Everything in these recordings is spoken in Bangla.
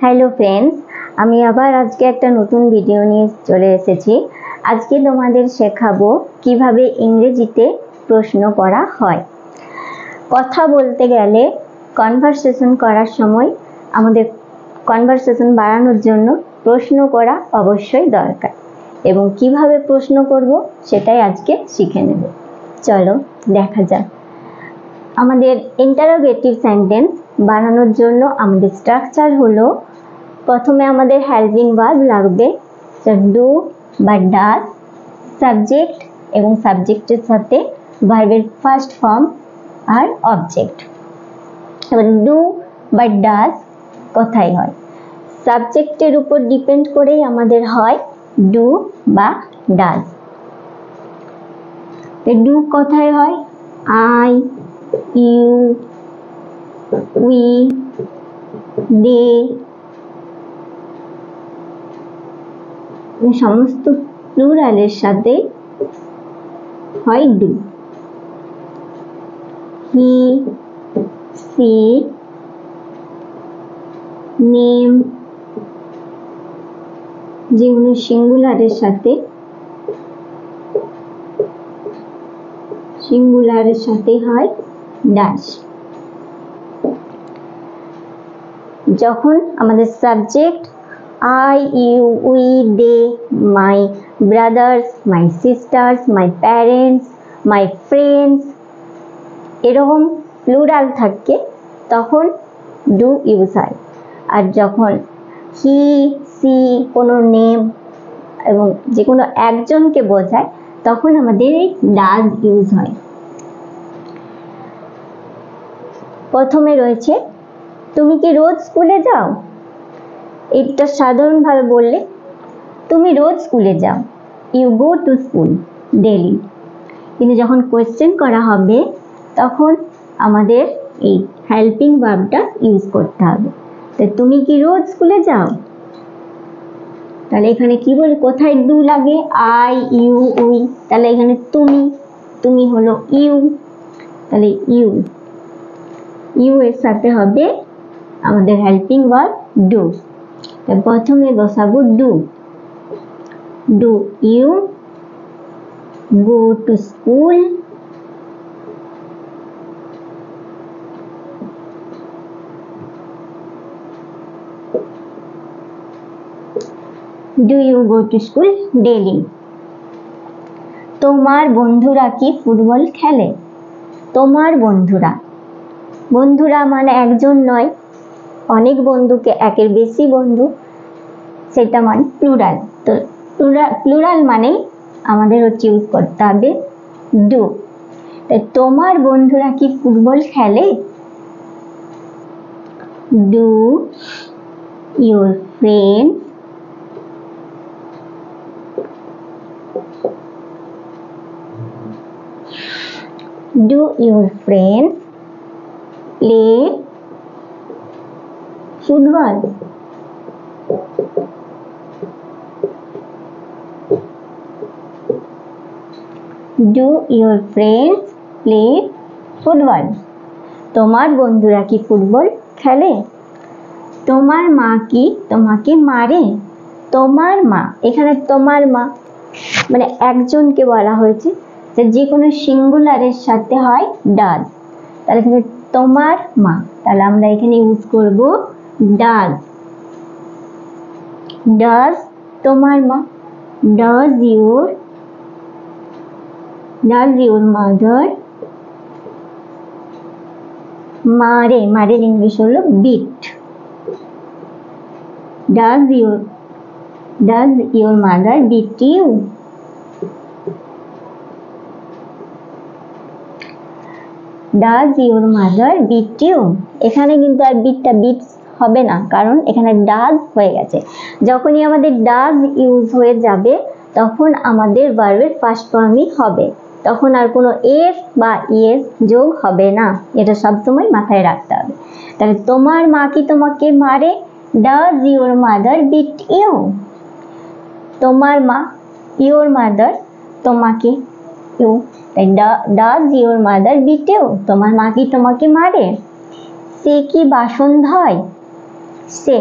হ্যালো ফ্রেন্ডস, আমি আবার আজকে একটা নতুন ভিডিও নিয়ে চলে এসেছি। আজকে তোমাদের শেখাবো কিভাবে ইংরেজিতে প্রশ্ন করা হয়। কথা বলতে গেলে কনভারসেশন করার সময় আমাদের কনভারসেশন বাড়ানোর জন্য প্রশ্ন করা অবশ্যই দরকার, এবং কিভাবে প্রশ্ন করব সেটাই আজকে শিখে নেব। চলো দেখা যাক। আমাদের ইন্টারোগেটিভ সেন্টেন্স বানানোর জন্য আমাদের স্ট্রাকচার হলো, প্রথমে আমাদের হেল্পিং ভার্ব লাগবে, ডু বা ডাজ, সাবজেক্ট এবং সাবজেক্টের সাথে ভার্বের ফার্স্ট ফর্ম আর অবজেক্ট। এবার ডু বা ডাজ কোথায় হয়? সাবজেক্টের উপর ডিপেন্ড করেই আমাদের হয় ডু বা ডাজ। ডু কোথায় হয়? আই, ইউ, উই, দে, সমস্ত প্লুরালের সাথে হয় ডু। হি, সি, নেম যেগুলো সিঙ্গুলারের সাথে হয় ডাজ। যখন আমাদের subject I, you, we, they, my brothers, my sisters, my parents, my friends এরকম প্লুরাল থাকে তখন ডু ইউজ হয়। আর যখন হি, সি কোনো নেম এবং যে কোনো একজনকে বোঝায় তখন আমাদের ডাজ ইউজ হয়। প্রথমে রয়েছে, তুমি কি রোজ স্কুলে যাও? এটা সাধারণভাবে বললে তুমি রোজ স্কুলে যাও, you go to school daily. কিন্তু যখন কোয়েশ্চেন করা হবে তখন আমাদের এই হেল্পিং ভার্বটা ইউজ করতে হবে। তো তুমি কি রোজ স্কুলে যাও? তাহলে এখানে কি বলে, কোথায় ডু লাগে? I, you, we. তাহলে এখানে তুমি হলো ইউ, তাহলে ইউ এর সাথে হবে আমাদের হেল্পিং ভার্ব ডু। প্রথমে বসাবো do you go to school? Do you go to school daily? তোমার বন্ধুরা কি ফুটবল খেলে? তোমার বন্ধুরা মানে একজন নয়, অনেক বন্ধুকে, একের বেশি বন্ধু, সেটা মানে প্লুরাল। তো প্লুরাল মানে আমাদের ইউজ করতে হবে ডু। তাই তোমার বন্ধুরা কি ফুটবল খেলে? Do your friend play football? Do your friends play football? তোমার বন্ধুরা কি ফুটবল খেলে? তোমার মা কি তোমাকে মারে? তোমার মা, এখানে তোমার মা মানে একজনকে বলা হয়েছে, যে কোনো সিঙ্গুলারের সাথে হয় ডাজ। তাহলে এখানে তোমার মা, তাহলে আমরা এখানে ইউজ করব ডাজ। তোমার মা। Does your mother মারের ইংলিশ হলো bit. Does your mother beat you? Does your mother beat you? এখানে কিন্তু আর বিট হবে না, কারণ এখানে ডাজ হয়ে গেছে। যখনই আমাদের ডাজ ইউজ হয়ে যাবে তখন আমাদের ভার্বের ফার্স্ট ফর্মই হবে, তখন আর কোনো এস বা ইএস যোগ হবে না। এটা সবসময় মাথায় রাখতে হবে। তাহলে তোমার মা কি তোমাকে মারে? Does your mother beat you? তোমার মা, your mother তোমাকে, you, does your mother beat you? তোমার মা কি তোমাকে মারে? সে কি বাসন ধয়? সে,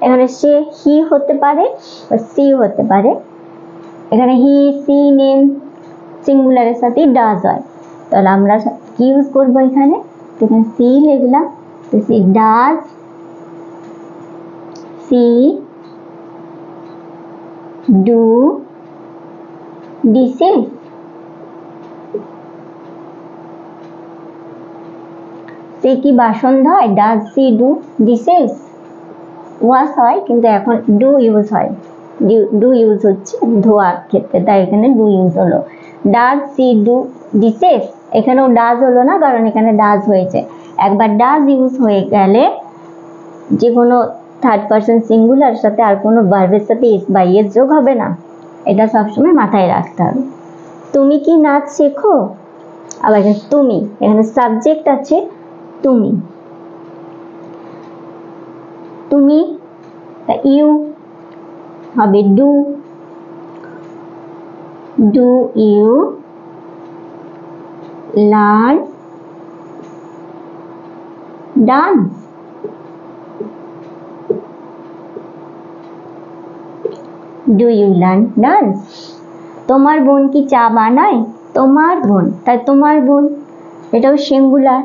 এখানে সে হি হতে পারে বা সি হতে পারে। এখানে হি সি নেম সিঙ্গুলারের সাথে ডাজ হয়, তাহলে আমরা কি ইউজ করবো এখানে, এখানে সি লিখলাম, তো she does she do dishes. সে কি বাসন ধোয়, does she do dishes. Wash হয় কিন্তু এখন ডু ইউজ হয়, ডু ইউজ হচ্ছে ধোয়ার ক্ষেত্রে, তাই এখানে ডু ইউজ হলো। ডাজ সি ডু ডিসেস, এখানেও ডাজ হলো না কারণ এখানে ডাজ হয়েছে। একবার ডাজ ইউজ হয়ে গেলে যে কোনো থার্ড পারসন সিঙ্গুলার সাথে আর কোনো ভার্বের সাথে এস বা এস যোগ হবে না, এটা সবসময় মাথায় রাখতে হবে। তুমি কি নাচ শেখো, আবার তুমি, এখানে সাবজেক্ট আছে তুমি, তুমি ইউ হবে do, do you learn dance, do you learn dance. তোমার বোন কি চা বানায়, তোমার বোন, তাই তোমার বোন এটাও সিঙ্গুলার,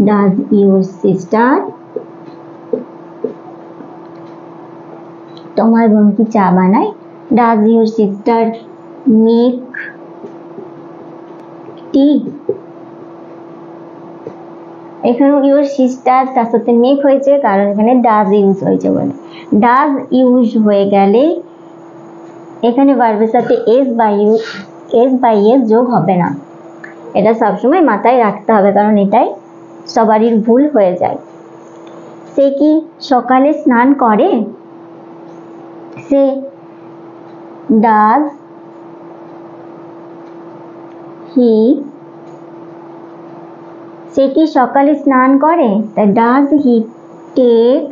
does your sister, তোমার বোন কি চা বানায়, does your sister make tea। এখানে your sister তার সাথে মেক হয়েছে কারণ এখানে does ইউজ হয়েছে বলে। does ইউজ হয়ে গেলে এখানে ভার্বের সাথে এস বাই এস যোগ হবে না, এটা সবসময় মাথায় রাখতে হবে কারণ এটাই সবারই ভুল হয়ে যায়। সে কি সকালে স্নান করে, সে ডাজ হি, সে কি সকালে স্নান করে, তাই does he take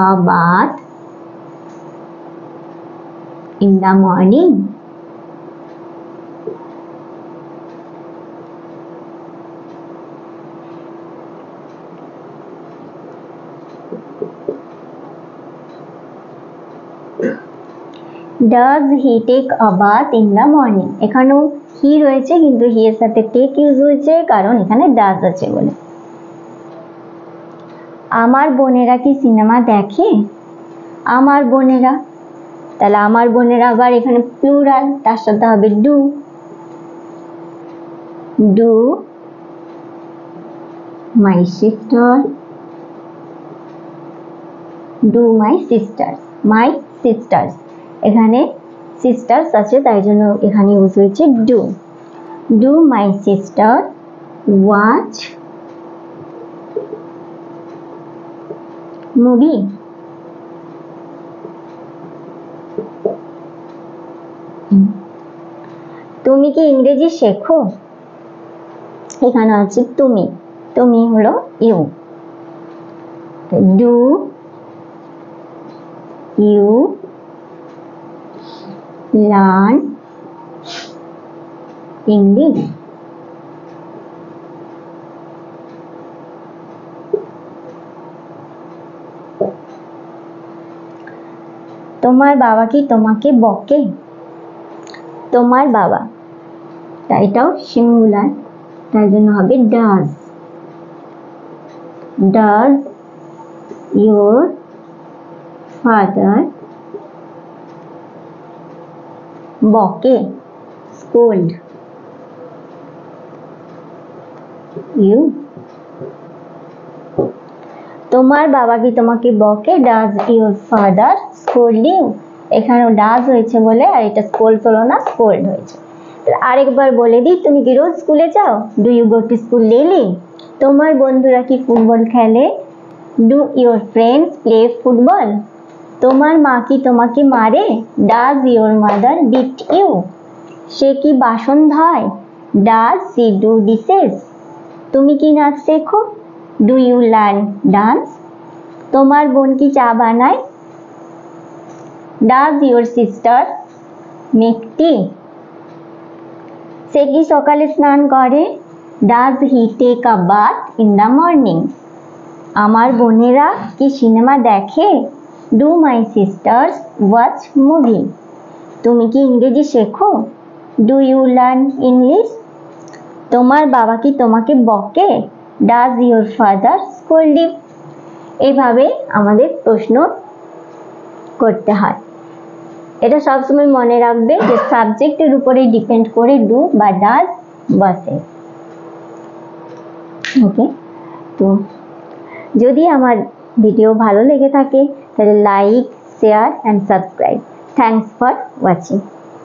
a bath in the morning. Does he take a bath in the morning? এখানেও হি রয়েছে কিন্তু হি এর সাথে টেক ইউজ হয়েছে কারণ এখানে ডাজ আছে বলে। আমার বোনেরা কি সিনেমা দেখে, আমার বোনেরা, তাহলে আমার বোনেরা আবার এখানে প্লুরাল, তার সাথে হবে do, do my sister, do my sisters, my sisters, এখানে সিস্টার্স আছে তাই জন্য এখানে ইউজ হয়েছে do, do my sister watch movie. তুমি কি ইংরেজি শেখো, এখানে আছে তুমি, তুমি হলো you, do you learn English. তোমার বাবা কি তোমাকে বকে, তোমার বাবা, এটাও সিঙ্গুলার তাই জন্য হবে ডাজ, ডাজ ইউর ফাদার বকে স্কোল্ড ইউ। তোমার বাবা কি তোমাকে বকে, does your father scold you, এখানেও ডাজ হয়েছে বলে আর এটা স্কোল্ড হলো না, স্কোল্ড হয়েছে। আরেকবার বলে দিই, তুমি কি রোজ স্কুলে যাও, do you go to school daily. তোমার বন্ধুরা কি ফুটবল খেলে, do your friends play football. তোমার মা কি তোমাকে মারে, does your mother beat you. সে কি বাসন ধোয়, ডাজ সি ডু ডিসেস। তুমি কি নাচ শেখো, ডু ইউ লার্ন ডান্স। তোমার বোন কি চা বানায়, does your sister make tea. সে কি সকালে স্নান করে? Does he take a bath in the morning? আমার বোনেরা কি সিনেমা দেখে? Do my sisters watch movie? তুমি কি ইংরেজি শেখো? Do you learn English? তোমার বাবা কি তোমাকে বকে? Does your father scold you? এইভাবে আমাদের প্রশ্ন করতে হয়। এটা সবসময় মনে রাখবে যে সাবজেক্টের উপরে ডিপেন্ড করে ডু বা ডাজ বসে। ওকে, তো যদি আমার ভিডিও ভালো লেগে থাকে তাহলে like, share and subscribe. Thanks for watching.